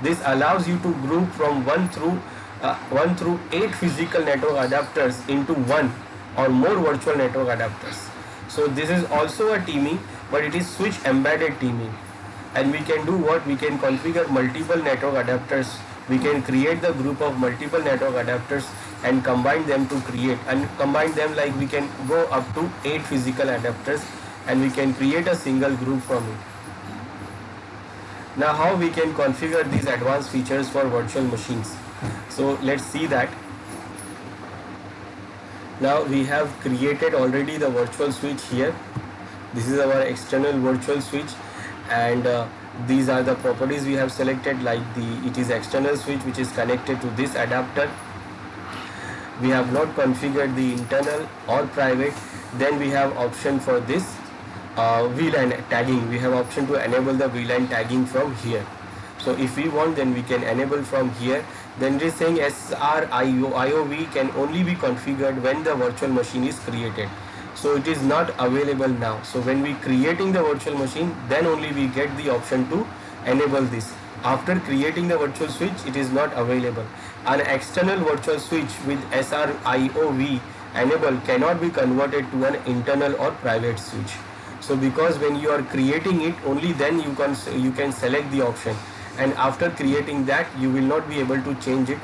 This allows you to group from 1 through 8 physical network adapters into one or more virtual network adapters. So this is also a teaming, but it is switch embedded teaming, and we can do what? We can configure multiple network adapters. We can create the group of multiple network adapters and combine them to create, and combine them like we can go up to 8 physical adapters, and we can create a single group from it. Now how we can configure these advanced features for virtual machines? So let's see that. Now we have created already the virtual switch here. This is our external virtual switch, and these are the properties we have selected, like it is external switch which is connected to this adapter. We have not configured the internal or private. Then we have option for this VLAN tagging. We have option to enable the VLAN tagging from here. So if we want, then we can enable from here. Then it is saying SRIOV can only be configured when the virtual machine is created. So it is not available now. So when we creating the virtual machine, then only we get the option to enable this. After creating the virtual switch, it is not available. An external virtual switch with SRIOV enable cannot be converted to an internal or private switch. So because when you are creating it, only then you can select the option, and after creating that you will not be able to change it.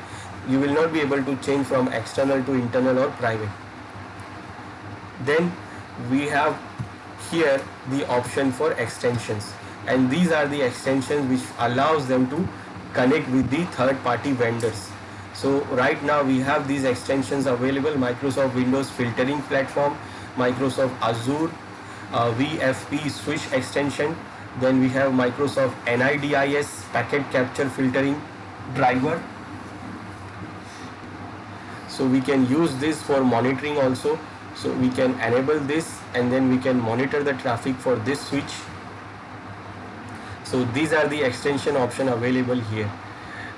You will not be able to change from external to internal or private. Then we have here the option for extensions, and these are the extensions which allows them to connect with the third party vendors. So right now we have these extensions available: Microsoft Windows filtering platform, Microsoft Azure VFP switch extension. Then we have Microsoft NIDIS packet capture filtering driver. So we can use this for monitoring also. So we can enable this and then we can monitor the traffic for this switch. So these are the extension option available here.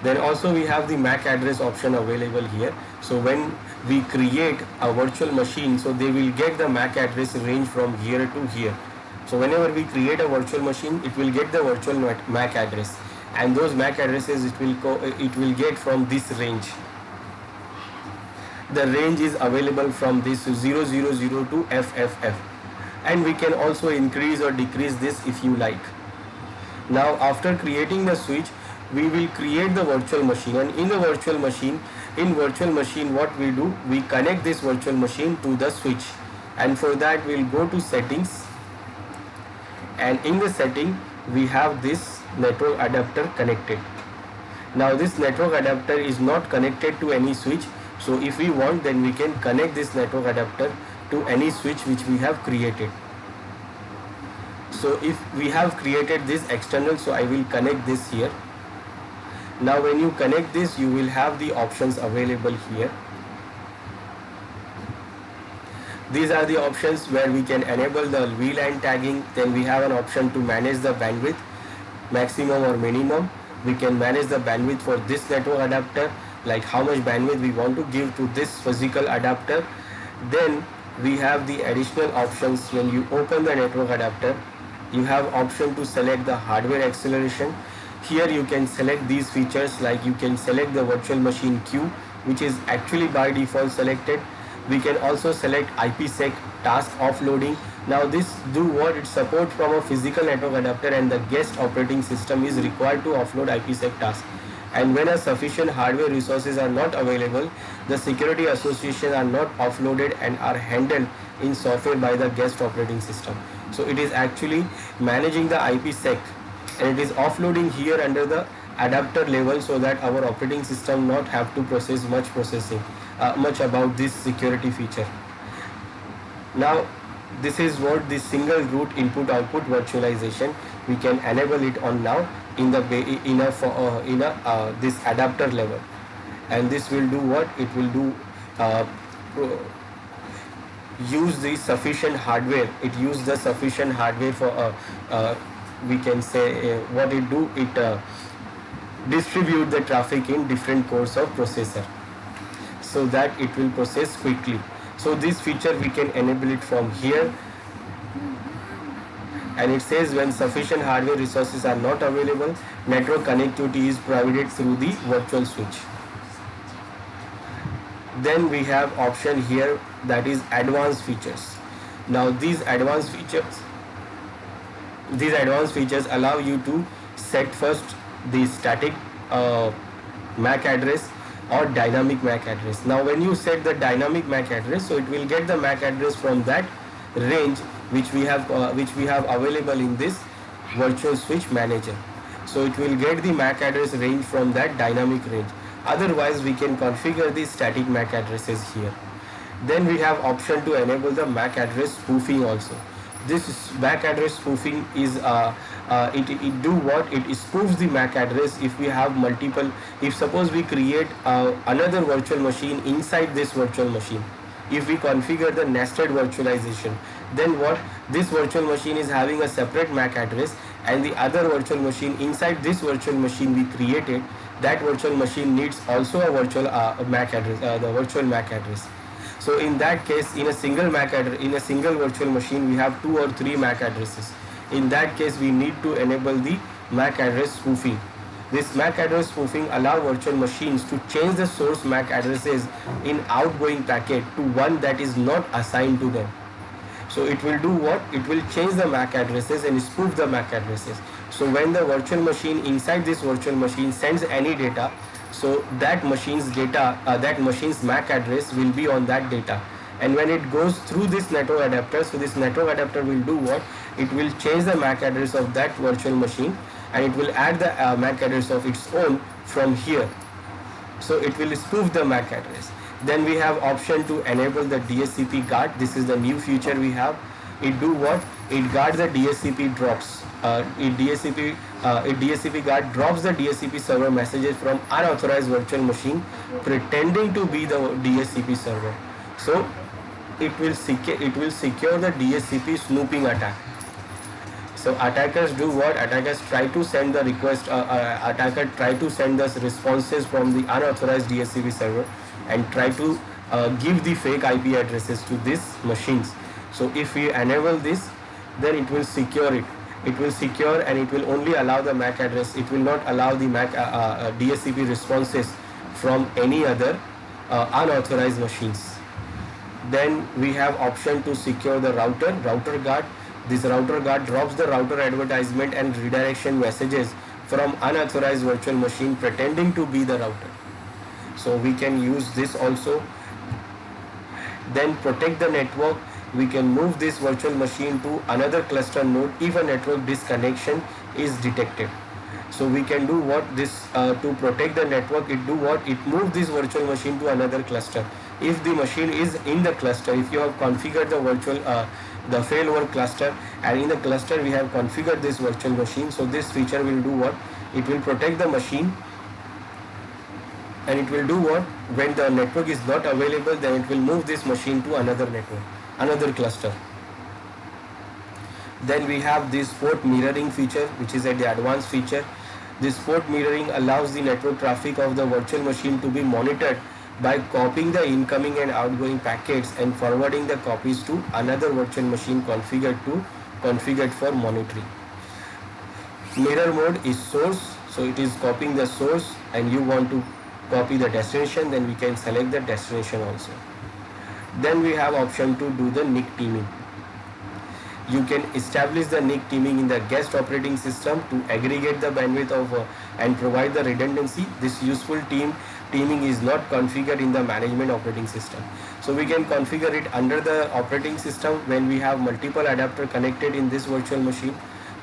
Then also we have the MAC address option available here. So when we create a virtual machine, so they will get the MAC address range from here to here. So whenever we create a virtual machine, it will get the virtual MAC address, and those MAC addresses it will get from this range. The range is available from this 000 to FFF, and we can also increase or decrease this if you like. Now after creating the switch, we will create the virtual machine, and in virtual machine what we do, we connect this virtual machine to the switch, and for that we'll go to settings, and in the setting we have this network adapter connected. Now this network adapter is not connected to any switch, so if we want, then we can connect this network adapter to any switch which we have created. So if we have created this external, so I will connect this here. Now when you connect this, you will have the options available here. These are the options where we can enable the VLAN tagging. Then we have an option to manage the bandwidth, maximum or minimum. We can manage the bandwidth for this network adapter, like how much bandwidth we want to give to this physical adapter. Then we have the additional options. When you open the network adapter, you have option to select the hardware acceleration. Here you can select these features, like you can select the virtual machine queue, which is actually by default selected. We can also select IPsec task offloading. Now this do what? It support from a physical network adapter, and the guest operating system is required to offload IPsec task. And when a sufficient hardware resources are not available, the security associations are not offloaded and are handled in software by the guest operating system. So it is actually managing the IPsec, and it is offloading here under the adapter level, so that our operating system not have to process much about this security feature. Now this is what the single root input output virtualization, we can enable it on now in the this adapter level. And this will do what? It will do use the sufficient hardware. It use the sufficient hardware for we can say what it do, it distribute the traffic in different cores of processor, so that it will process quickly. So this feature we can enable it from here, and it says when sufficient hardware resources are not available, network connectivity is provided through the virtual switch. Then we have option here, that is advanced features. Now these advanced features allow you to set first the static MAC address or dynamic MAC address. Now when you set the dynamic MAC address, so it will get the MAC address from that range which we have available in this virtual switch manager. So it will get the MAC address range from that dynamic range. Otherwise we can configure the static MAC addresses here. Then we have option to enable the MAC address spoofing also. This MAC address spoofing is it do what? It spoofs the MAC address if we have multiple. If suppose we create another virtual machine inside this virtual machine, if we configure the nested virtualization, then what? This virtual machine is having a separate MAC address, and the other virtual machine inside this virtual machine we created, that virtual machine needs also a virtual MAC address, the virtual MAC address. So in that case, in a single virtual machine, we have 2 or 3 MAC addresses. In that case, we need to enable the MAC address spoofing. This MAC address spoofing allow virtual machines to change the source MAC addresses in outgoing packet to one that is not assigned to them. So it will do what? It will change the MAC addresses and spoof the MAC addresses. So when the virtual machine inside this virtual machine sends any data, so that machine's data, that machine's MAC address will be on that data. And when it goes through this network adapter, so this network adapter will do what? It will change the MAC address of that virtual machine, and it will add the MAC address of its own from here. So it will spoof the MAC address. Then we have option to enable the DHCP guard. This is the new feature we have. It do what? it guards the DHCP drops. DHCP guard drops the DHCP server messages from unauthorized virtual machine, pretending to be the DHCP server. So it will secure the DHCP snooping attack. So attackers do what? Attackers try to send the request. Attacker try to send the responses from the unauthorized DHCP server and try to give the fake IP addresses to these machines. So if we enable this, then it will secure it. It will secure and it will only allow the MAC address. It will not allow the MAC DHCP responses from any other unauthorized machines. Then we have option to secure the router guard. This router guard drops the router advertisement and redirection messages from unauthorized virtual machine pretending to be the router. So we can use this also. Then protect the network. We can move this virtual machine to another cluster node if a network disconnection is detected. So we can do what this to protect the network. It do what? It move this virtual machine to another cluster. If the machine is in the cluster, if you have configured the failover cluster, and in the cluster we have configured this virtual machine, so this feature will do what? It will protect the machine, and it will do what? When the network is not available, then it will move this machine to another network, another cluster. Then we have this port mirroring feature, which is the advanced feature. This port mirroring allows the network traffic of the virtual machine to be monitored by copying the incoming and outgoing packets and forwarding the copies to another virtual machine configured for monitoring. Mirror mode is source, so it is copying the source, and you want to copy the destination, then we can select the destination also. Then we have option to do the NIC teaming. You can establish the NIC teaming in the guest operating system to aggregate the bandwidth of and provide the redundancy. This useful teaming is not configured in the management operating system. So we can configure it under the operating system when we have multiple adapter connected in this virtual machine,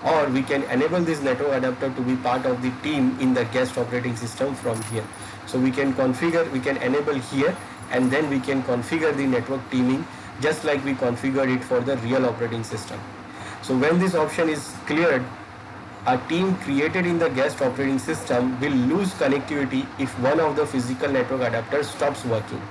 or we can enable this network adapter to be part of the team in the guest operating system from here. So we can enable here, and then we can configure the network teaming just like we configured it for the real operating system. So when this option is cleared, a team created in the guest operating system will lose connectivity if one of the physical network adapters stops working.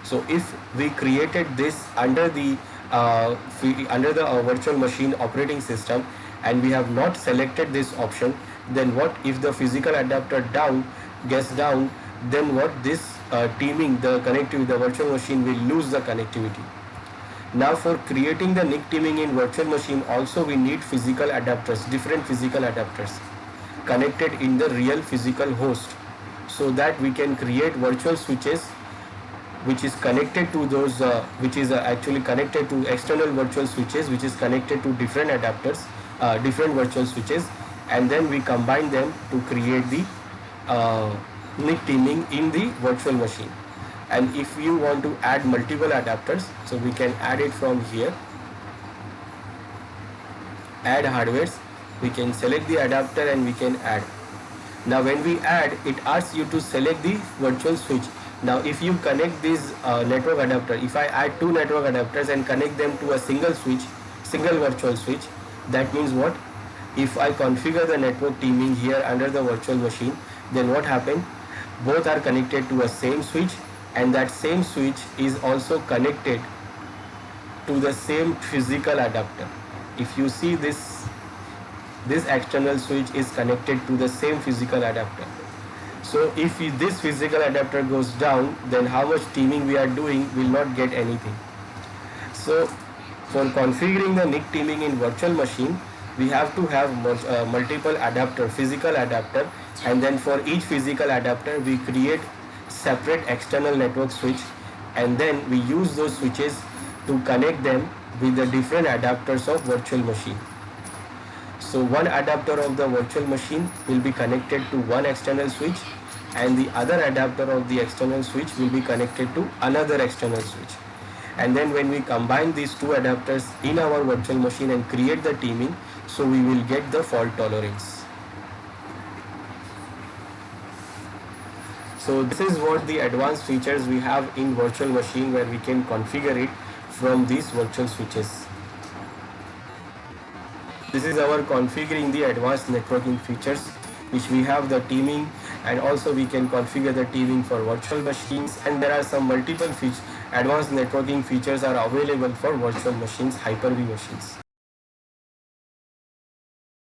So if we created this under the virtual machine operating system and we have not selected this option, then what if the physical adapter gets down, then what? This teaming, the connectivity, the virtual machine will lose the connectivity. Now for creating the NIC teaming in virtual machine also we need physical adapters, different physical adapters connected in the real physical host, so that we can create virtual switches which is connected to those actually connected to external virtual switches, which is connected to different adapters, different virtual switches, and then we combine them to create the NIC teaming in the virtual machine. And if you want to add multiple adapters, so we can add it from here, add hardwares, we can select the adapter and we can add. Now when we add, it asks you to select the virtual switch. Now if you connect this network adapter, if I add two network adapters and connect them to a single virtual switch, that means what? If I configure the network teaming here under the virtual machine, then what happened? Both are connected to a same switch, and that same switch is also connected to the same physical adapter. If you see this external switch is connected to the same physical adapter. So if this physical adapter goes down, then how much teaming we are doing will not get anything. So for configuring the NIC teaming in virtual machine, we have to have multiple physical adapter, and then for each physical adapter we create separate external network switch, and then we use those switches to connect them with the different adapters of virtual machine. So one adapter of the virtual machine will be connected to one external switch, and the other adapter of the external switch will be connected to another external switch. And then when we combine these two adapters in our virtual machine and create the teaming, so we will get the fault tolerance. So this is what the advanced features we have in virtual machine, where we can configure it from these virtual switches. This is our configuring the advanced networking features, which we have the teaming, and also we can configure the teaming for virtual machines, and there are some multiple advanced networking features are available for virtual machines, Hyper-V machines.